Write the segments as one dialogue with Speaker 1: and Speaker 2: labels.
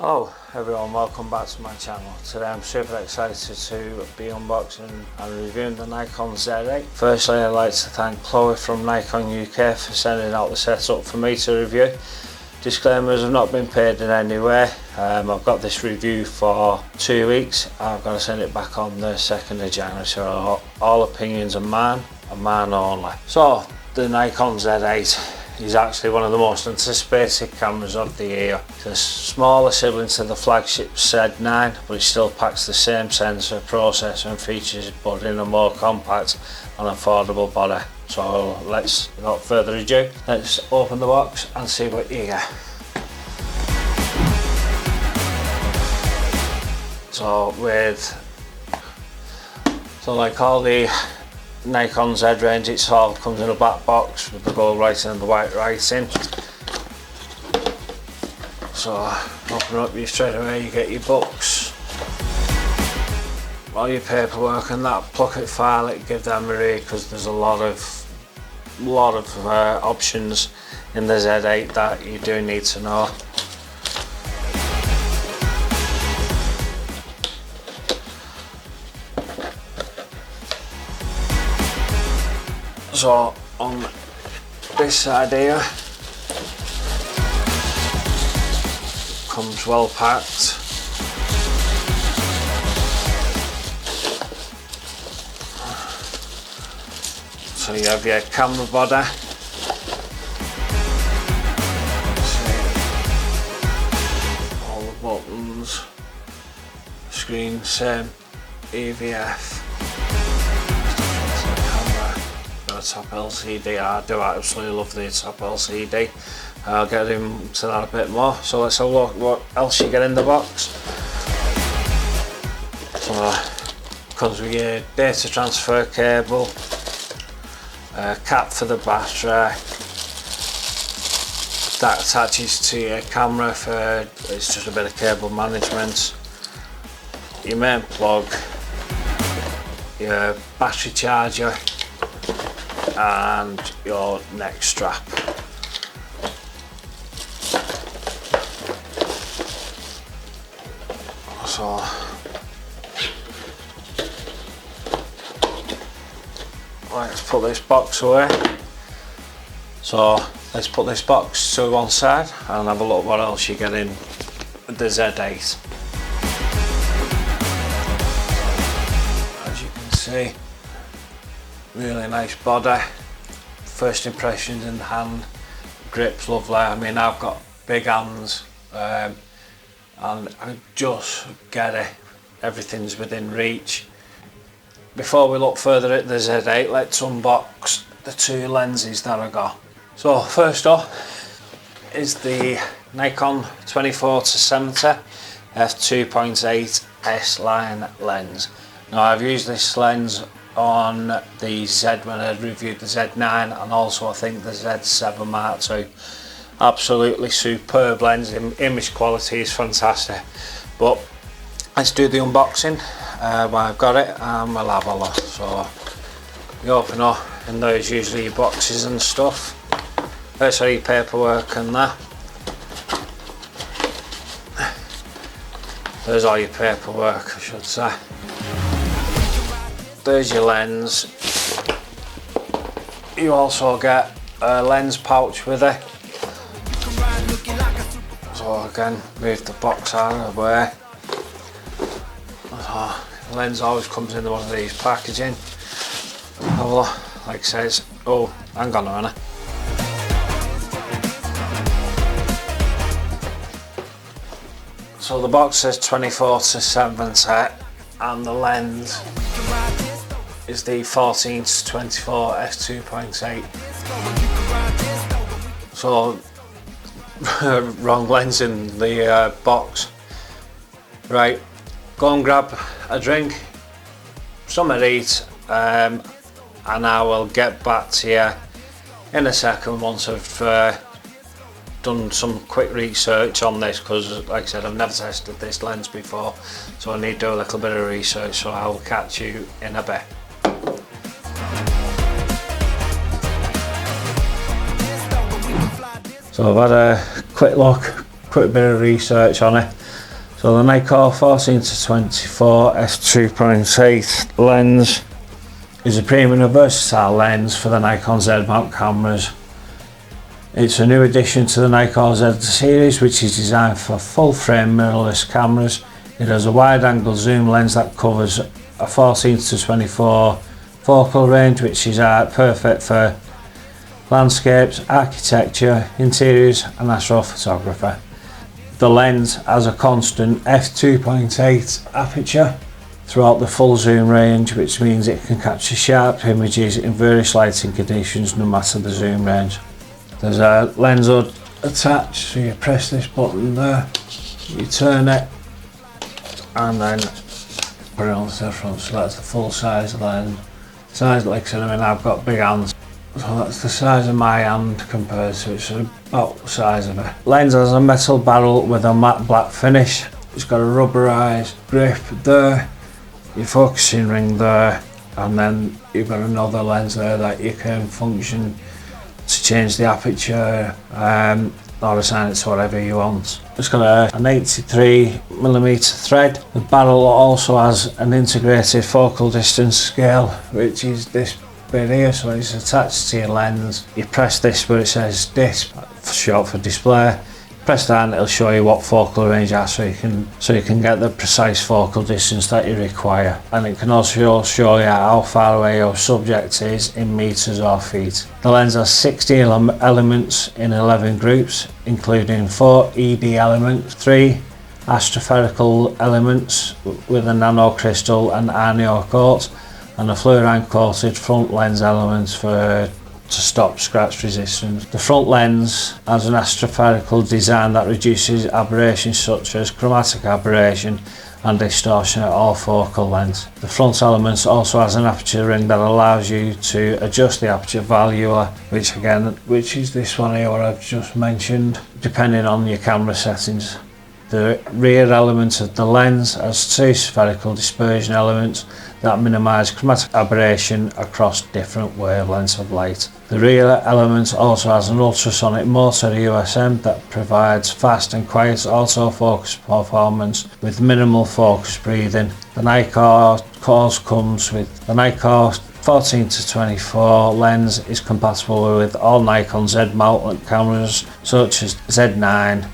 Speaker 1: Hello everyone, welcome back to my channel. Today I'm super excited to be unboxing and reviewing the Nikon Z8. Firstly, I'd like to thank Chloe from Nikon UK for sending out the setup for me to review. Disclaimers have not been paid in any way. I've got this review for 2 weeks. I'm going to send it back on the 2nd of January, so all opinions are mine and mine only. So, the Nikon Z8 is actually one of the most anticipated cameras of the year. It's a smaller sibling to the flagship Z9, but it still packs the same sensor, processor and features, but in a more compact and affordable body. So without further ado, let's open the box and see what you get. So like all the Nikon Z range, it all comes in a black box with the gold writing and the white writing. So open up you straight away, you get your books, all your paperwork and that. Pluck it, file it, give them a read, because there's a lot of options in the Z8 that you do need to know. So on this side here comes well packed. So you have your camera body, all the buttons, screen same, EVF. Top LCD, I do absolutely love the top LCD. I'll get into that a bit more. So let's have a look what else you get in the box. So comes with your data transfer cable, a cap for the battery that attaches to your camera for, it's just a bit of cable management, your main plug, your battery charger and your neck strap. So let's put this box away. So let's put this box to one side and have a look what else you get in the Z8. As you can see, really nice body. First impressions in the hand, grip's lovely. I mean, I've got big hands and I just get it, everything's within reach. Before we look further at the Z8, let's unbox the two lenses that I got. So first up is the Nikon 24-70 f2.8 S-line lens. Now I've used this lens on the Z when I reviewed the Z9 and also I think the Z7 Mark II. Absolutely superb lens, image quality is fantastic. But let's do the unboxing while I've got it and we'll have a look. So you open up and there's usually your boxes and stuff. There's all your paperwork and that. There's all your paperwork, I should say. There's your lens. You also get a lens pouch with it. So again, move the box out of the way. So the lens always comes in one of these packaging. Have a look, like it says, oh, hang on a minute. So the box says 24-70 and the lens is the 14-24 f2.8. So wrong lens in the box. Right, go and grab a drink, something to eat, and I will get back to you in a second once I've done some quick research on this, because like I said, I've never tested this lens before, so I need to do a little bit of research, so I will catch you in a bit. So I've had a quick look quick bit of research on it. So the Nikkor 14-24 f2.8 lens is a premium and versatile lens for the Nikon Z mount cameras. It's a new addition to the Nikon Z series, which is designed for full frame mirrorless cameras. It has a wide angle zoom lens that covers a 14-24 focal range, which is perfect for landscapes, architecture, interiors and astrophotography. The lens has a constant f2.8 aperture throughout the full zoom range, which means it can capture sharp images in various lighting conditions no matter the zoom range. There's a lens hood attached, so you press this button there, you turn it and then put it onto the front, so that's the full size of the lens. Size, like I said, I mean, I've got big hands, so that's the size of my hand compared to it's about the size of it. Lens has a metal barrel with a matte black finish. It's got a rubberized grip there, your focusing ring there, and then you've got another lens there that you can function to change the aperture or assign it to whatever you want. It's got an 83mm thread. The barrel also has an integrated focal distance scale, which is this bit here, so it's attached to your lens. You press this where it says disc, short for display. Press that and it'll show you what focal range you are, so you can get the precise focal distance that you require. And it can also show you how far away your subject is in meters or feet. The lens has 60 elements in 11 groups, including 4 EB elements, 3 astropherical elements with a nanocrystal and anion coat, and a fluorine coated front lens elements to stop scratch resistance. The front lens has an astropherical design that reduces aberrations such as chromatic aberration and distortion at all focal lengths. The front element also has an aperture ring that allows you to adjust the aperture value, which is this one here what I've just mentioned, depending on your camera settings. The rear element of the lens has 2 spherical dispersion elements that minimise chromatic aberration across different wavelengths of light. The rear element also has an ultrasonic motor USM that provides fast and quiet autofocus performance with minimal focus breathing. The Nikkor course comes with the Nikkor 14-24 lens is compatible with all Nikon Z mount cameras such as Z9,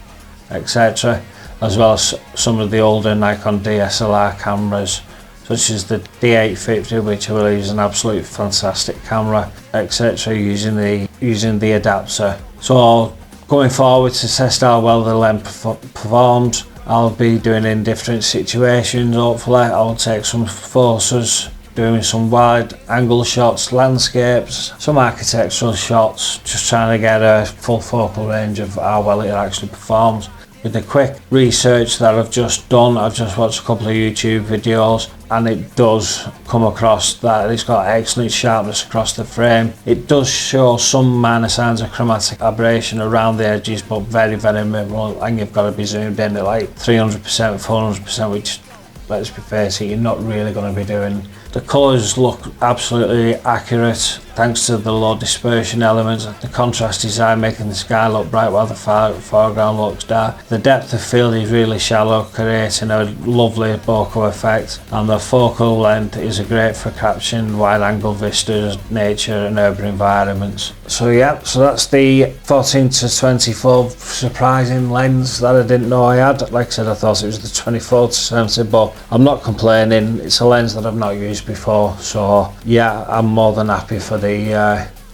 Speaker 1: etc., as well as some of the older Nikon DSLR cameras such as the D850, which I believe is an absolute fantastic camera, etc., using the adapter. So going forward, to test how well the lens performs, I'll be doing in different situations. Hopefully I'll take some photos, doing some wide angle shots, landscapes, some architectural shots, just trying to get a full focal range of how well it actually performs. With the quick research that I've just done, I've just watched a couple of YouTube videos, and it does come across that it's got excellent sharpness across the frame. It does show some minor signs of chromatic aberration around the edges, but very, very minimal, and you've got to be zoomed in at like 300%, 400%, which, let's be fair, you're not really going to be doing. The colours look absolutely accurate thanks to the low dispersion elements, the contrast design making the sky look bright while the foreground looks dark. The depth of field is really shallow, creating a lovely bokeh effect, and the focal length is great for capturing wide angle vistas, nature and urban environments. So yeah, so that's the 14-24 surprising lens that I didn't know I had. Like I said, I thought it was the 24-70, but I'm not complaining. It's a lens that I've not used before, so yeah, I'm more than happy for the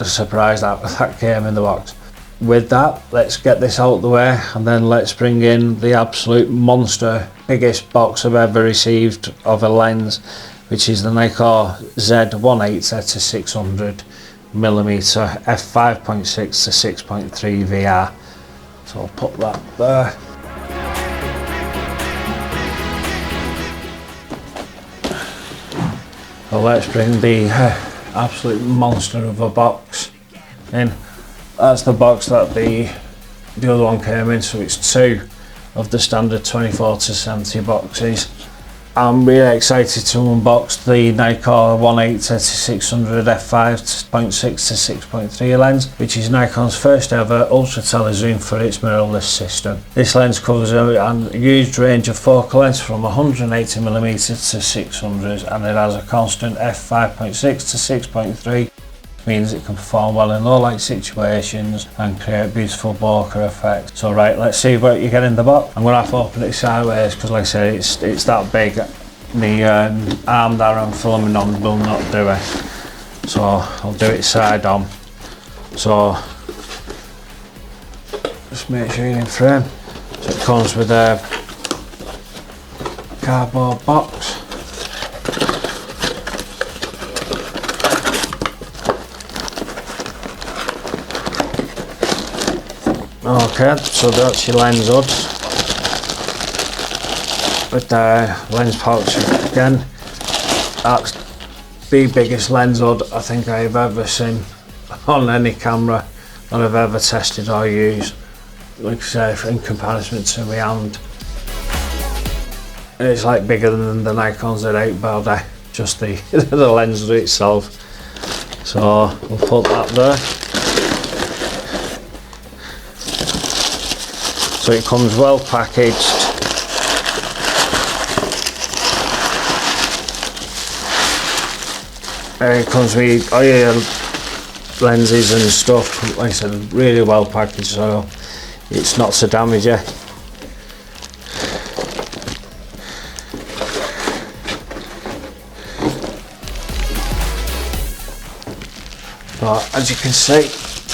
Speaker 1: surprise that came in the box. With that, let's get this out of the way, and then let's bring in the absolute monster, biggest box I've ever received of a lens, which is the Nikon Z8 to 600mm f5.6 to 6.3 VR. So I'll put that there. So let's bring the absolute monster of a box in. That's the box that the other one came in, so it's 2 of the standard 24-70 boxes. I'm really excited to unbox the Nikkor 180-600 f5.6 to 6.3 lens, which is Nikon's first ever ultra telezoom for its mirrorless system. This lens covers a huge range of focal lengths from 180mm to 600, and it has a constant f5.6 to 6.3. Means it can perform well in low light situations and create beautiful bokeh effects. So right, let's see what you get in the box. I'm going to have to open it sideways because, like I said, it's that big. The arm that I'm filming on will not do it, so I'll do it side on. So just make sure you're in frame. So it comes with a cardboard box. Okay, so that's your lens hood with the lens pouch again. That's the biggest lens hood I think I've ever seen on any camera that I've ever tested or used. Like I say, in comparison to my hand, it's like bigger than the Nikon Z8 body, just the, the lens hood itself. So we'll put that there. So it comes well packaged. It comes with all your lenses and stuff, like I said, really well packaged, so it's not to damage you. But as you can see,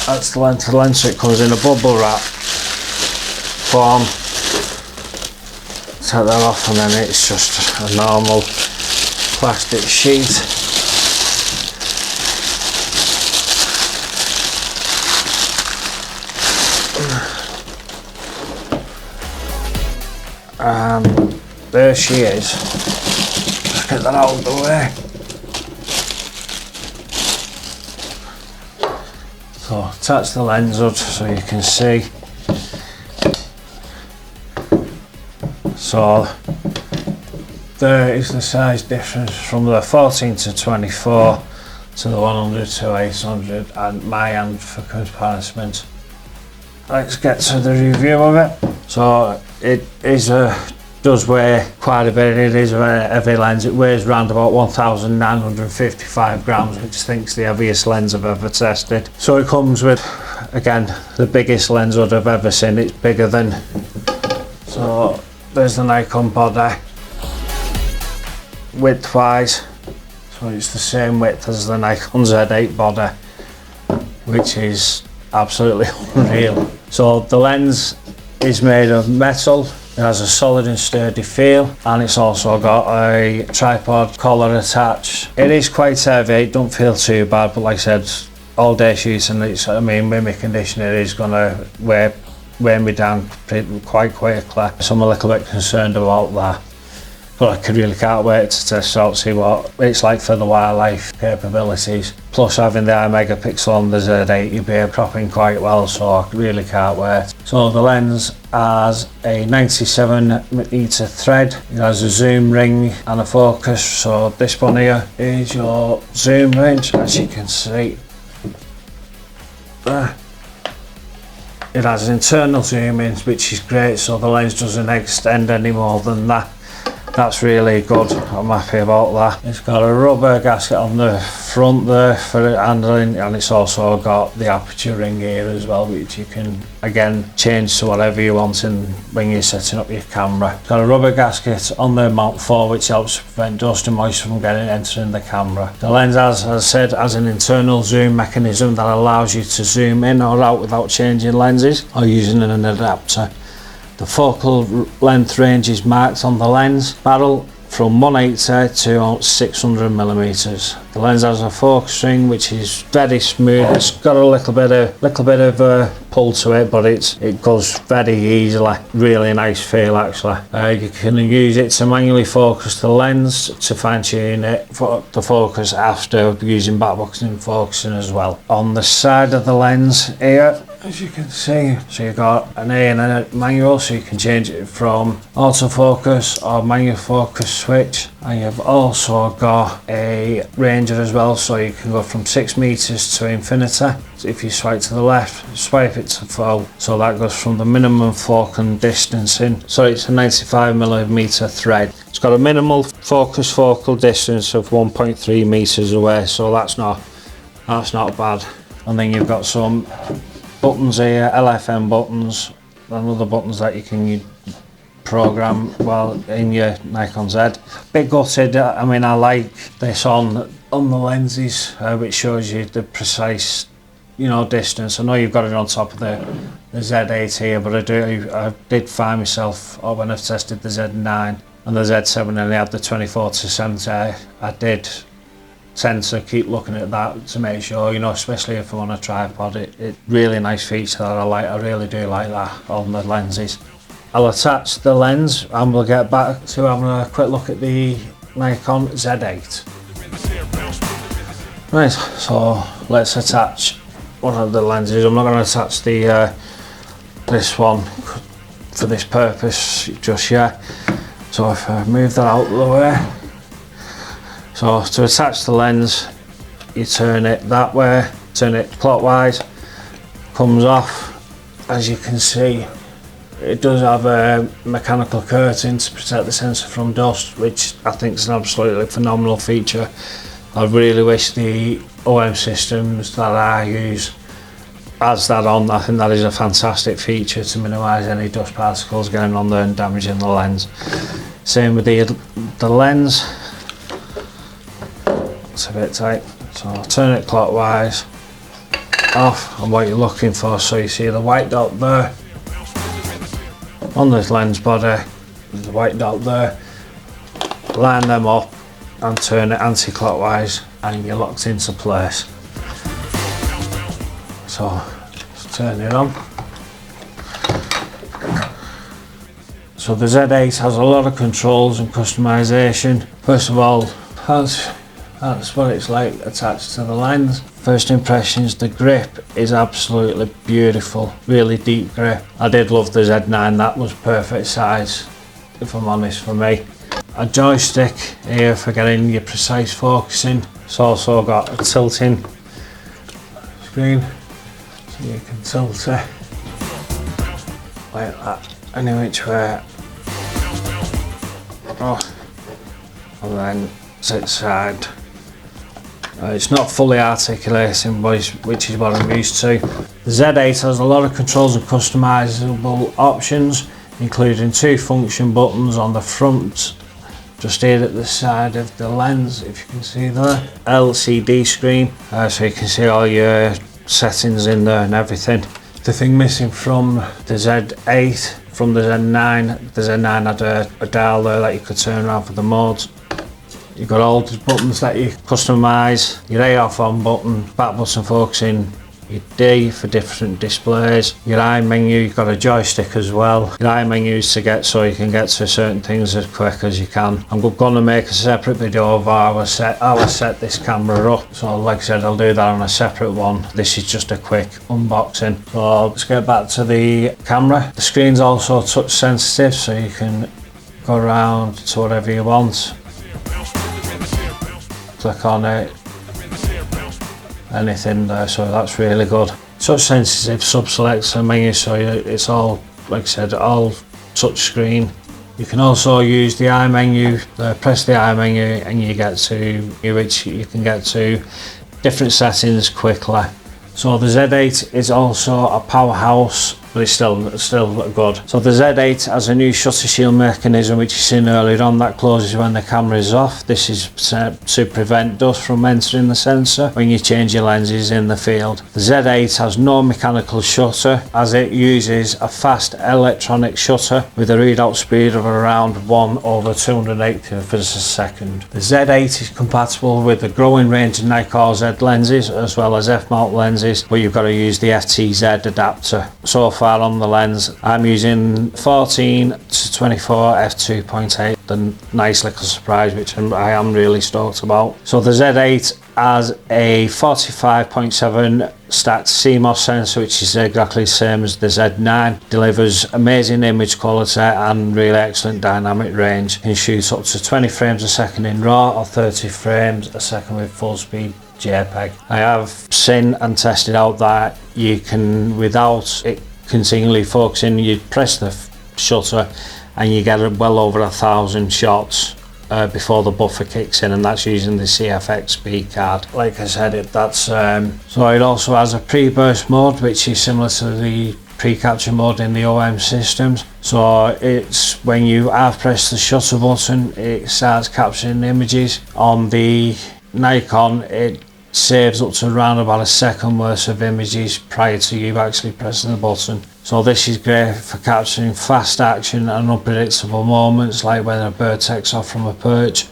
Speaker 1: that's the length of the lens, so it comes in a bubble wrap form. Take that off and then it's just a normal plastic sheet. And there she is. Let's get that out of the way. So attach the lens hood so you can see. So there is the size difference from the 14 to 24 to the 100 to 800 and my hand for comparison. Let's get to the review of it. So it is does weigh quite a bit. It is a very heavy lens. It weighs around about 1,955 grams, which I think is the heaviest lens I've ever tested. So it comes with, again, the biggest lens hood I've ever seen. It's bigger than, so there's the Nikon body. Width wise, so it's the same width as the Nikon Z8 body, which is absolutely unreal. So the lens is made of metal. It has a solid and sturdy feel, and it's also got a tripod collar attached. It is quite heavy, it don't feel too bad, but like I said, all day shooting, it's, I mean, with my condition, it is going to weigh me down quite quickly. So I'm a little bit concerned about that. But I really can't wait to test out, see what it's like for the wildlife capabilities. Plus having the high megapixel on the Z8, you'll be able to crop in quite well, so I really can't wait. So the lens has a 97mm thread, it has a zoom ring and a focus. So this one here is your zoom range, as you can see. There. It has internal zoom in, which is great, so the lens doesn't extend any more than that. That's really good, I'm happy about that. It's got a rubber gasket on the front there for handling, and it's also got the aperture ring here as well, which you can again change to whatever you want in when you're setting up your camera. It's got a rubber gasket on the mount 4, which helps prevent dust and moisture from entering the camera. The lens, as I said, has an internal zoom mechanism that allows you to zoom in or out without changing lenses or using an adapter. The focal length range is marked on the lens barrel from 180 to 600mm. The lens has a focus ring which is very smooth. It's got a little bit of pull to it, but it goes very easily. Really nice feel actually. You can use it to manually focus the lens, to fine tune it for the focus after using backboxing and focusing as well. On the side of the lens here, as you can see, so you've got an A and a manual, so you can change it from autofocus or manual focus switch, and you've also got a ranger as well, so you can go from 6 meters to infinity. So if you swipe to the left, swipe it to full, so that goes from the minimum focal distancing. So it's a 95mm thread. It's got a minimal focus focal distance of 1.3 meters away, so that's not bad. And then you've got some buttons here, LFM buttons, and other buttons that you can program well in your Nikon Z. Bit gutted. I mean, I like this on the lenses, which shows you the precise, you know, distance. I know you've got it on top of the Z8 here, but I did find myself when I've tested the Z9 and the Z7 and they had the 24 to 70. I did tend to keep looking at that to make sure, you know, especially if I'm on a tripod, it really nice feature that I like. I really do like that on the lenses. I'll attach the lens and we'll get back to having a quick look at the Nikon Z8. Right, so let's attach one of the lenses. I'm not going to attach the this one for this purpose just yet. So if I move that out of the way. So to attach the lens, you turn it that way, turn it clockwise, comes off. As you can see, it does have a mechanical curtain to protect the sensor from dust, which I think is an absolutely phenomenal feature. I really wish the Omsystems that I use has that on. I think that is a fantastic feature to minimise any dust particles getting on there and damaging the lens. Same with the lens. It's a bit tight, so I'll turn it clockwise, off, and what you're looking for, so you see the white dot there on this lens body, the white dot there, line them up and turn it anti-clockwise and you're locked into place. So let's turn it on. So the Z8 has a lot of controls and customization. First of all, that's what it's like attached to the lens. First impressions, the grip is absolutely beautiful, really deep grip. I did love the Z9, that was perfect size, if I'm honest, for me. A joystick here for getting your precise focusing. It's also got a tilting screen, so you can tilt it like that, any which way. Oh, and then sit side. It's not fully articulating, which is what I'm used to. The Z8 has a lot of controls and customizable options, including 2 function buttons on the front, just here at the side of the lens, if you can see there. LCD screen, so you can see all your settings in there and everything. The thing missing from the Z8, from the Z9 had a dial there that you could turn around for the modes. You've got all the buttons that you customise, your A off on button, back button focusing, your D for different displays, your I menu, you've got a joystick as well. Your I menu is to get so you can get to certain things as quick as you can. I'm going to make a separate video of how I set this camera up. So like I said, I'll do that on a separate one. This is just a quick unboxing. So let's get back to the camera. The screen's also touch sensitive, so you can go around to whatever you want. Click on it, anything there, so that's really good. Touch sensitive sub selects the menu, so it's all, like I said, all touch screen. You can also use the I menu, press the I menu and you get to which you can get to different settings quickly. So the Z8 is also a powerhouse, but it's still good. So the Z8 has a new shutter shield mechanism, which you seen earlier on, that closes when the camera is off. This is to prevent dust from entering the sensor when you change your lenses in the field. The Z8 has no mechanical shutter, as it uses a fast electronic shutter with a readout speed of around 1/280 of a second. The Z8 is compatible with the growing range of Nikkor Z lenses as well as f-mount lenses, but you've got to use the FTZ adapter. So far on the lens, I'm using 14 to 24 f2.8, the nice little surprise which I am really stoked about. So the Z8 has a 45.7 stacked CMOS sensor, which is exactly the same as the Z9. Delivers amazing image quality and really excellent dynamic range. You can shoot up to 20 frames a second in RAW or 30 frames a second with full speed JPEG. I have seen and tested out that you can, without it continually focusing, you press the shutter and you get well over 1,000 shots before the buffer kicks in, and that's using the CFX speed card. Like I said, so it also has a pre-burst mode, which is similar to the pre-capture mode in the OM systems. So it's when you have pressed the shutter button, it starts capturing images. On the Nikon, it saves up to around about a second worth of images prior to you actually pressing the button. So this is great for capturing fast action and unpredictable moments, like when a bird takes off from a perch,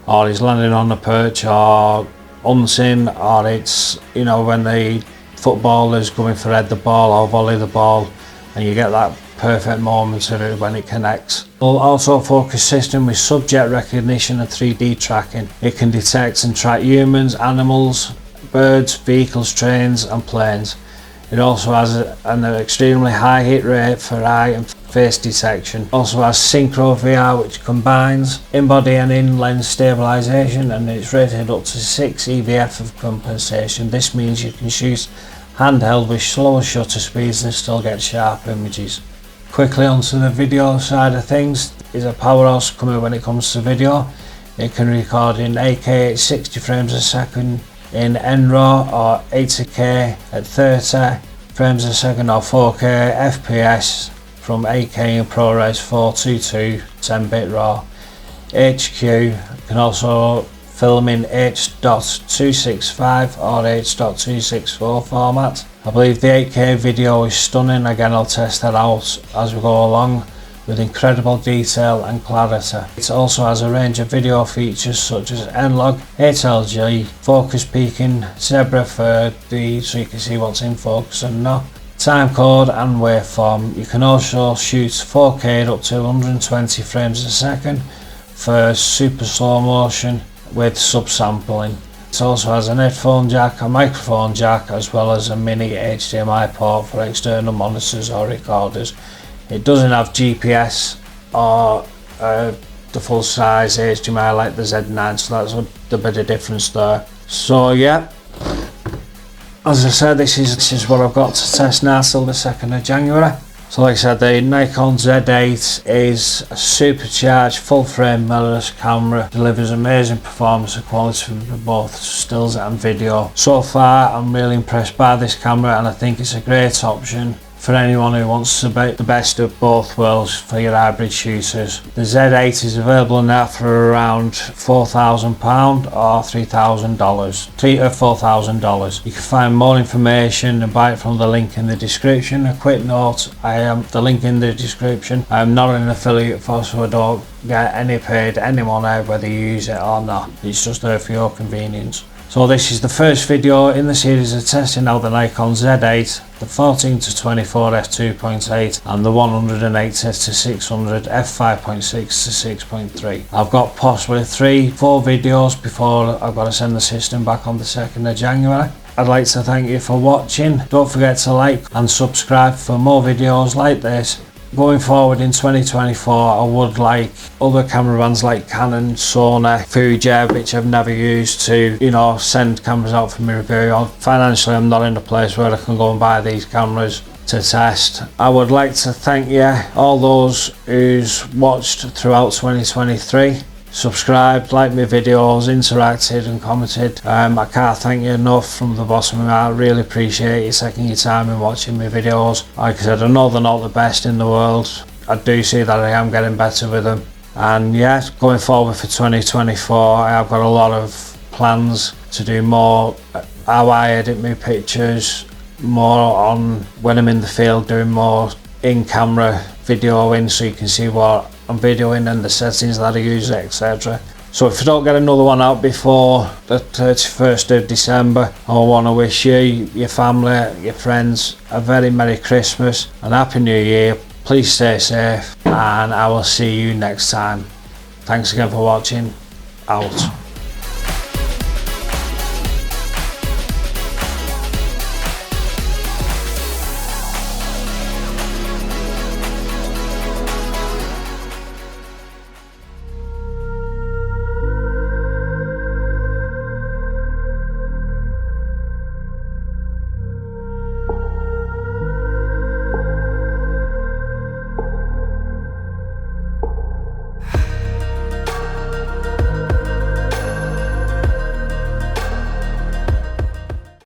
Speaker 1: or he's landing on a perch, or hunting, or it's, you know, when the footballer's going for head the ball or volley the ball, and you get that perfect moment of it when it connects. Autofocus system with subject recognition and 3D tracking. It can detect and track humans, animals, birds, vehicles, trains and planes. It also has an extremely high hit rate for eye and face detection. Also has Synchro VR, which combines in-body and in-lens stabilization, and it's rated up to 6 EVF of compensation. This means you can shoot handheld with slower shutter speeds and still get sharp images. Quickly onto the video side of things, is a powerhouse coming when it comes to video. It can record in 8K at 60 frames a second in NRAW, or 80K at 30 frames a second, or 4K FPS from 8K in ProRes 422 10-bit RAW. HQ can also film in H.265 or H.264 format. I believe the 8K video is stunning. Again, I'll test that out as we go along with incredible detail and clarity. It also has a range of video features such as N-Log, HLG, focus peaking, zebra so you can see what's in focus and not, time code and waveform. You can also shoot 4K up to 120 frames a second for super slow motion with subsampling. It also has an headphone jack, a microphone jack, as well as a mini HDMI port for external monitors or recorders. It doesn't have GPS or the full size HDMI like the Z9, so that's a bit of difference there. So yeah, as I said, this is what I've got to test now till the 2nd of January. So like I said, the Nikon Z8 is a supercharged full frame mirrorless camera, delivers amazing performance and quality for both stills and video. So far I'm really impressed by this camera, and I think it's a great option for anyone who wants to be the best of both worlds for your hybrid shooters. The Z8 is available now for around £4,000 or $4,000. You can find more information and buy it from the link in the description. A quick note, the link in the description. I am not an affiliate for, so I don't get any paid any money whether you use it or not. It's just there for your convenience. So this is the first video in the series of testing out the Nikon Z8, the 14 to 24 f2.8 and the 180 to 600 f5.6 to 6.3. I've got possibly 3-4 videos before I've got to send the system back on the 2nd of January. I'd like to thank you for watching. Don't forget to like and subscribe for more videos like this. Going forward in 2024, I would like other camera brands like Canon, Sony, Fuji, which I've never used, to, you know, send cameras out for me review. Financially, I'm not in a place where I can go and buy these cameras to test. I would like to thank all those who's watched throughout 2023. Subscribed, liked my videos, interacted and commented. I can't thank you enough from the bottom of my heart. Really appreciate you taking your time and watching my videos. Like I said, I know they're not the best in the world. I do see that I am getting better with them. And yeah, going forward for 2024, I have got a lot of plans to do more how I edit my pictures, more on when I'm in the field, doing more in-camera videoing so you can see what I'm videoing and the settings that I use, etc. So if I don't get another one out before the 31st of December, I want to wish you, your family, your friends a very Merry Christmas and Happy New Year. Please stay safe and I will see you next time. Thanks again for watching. Out.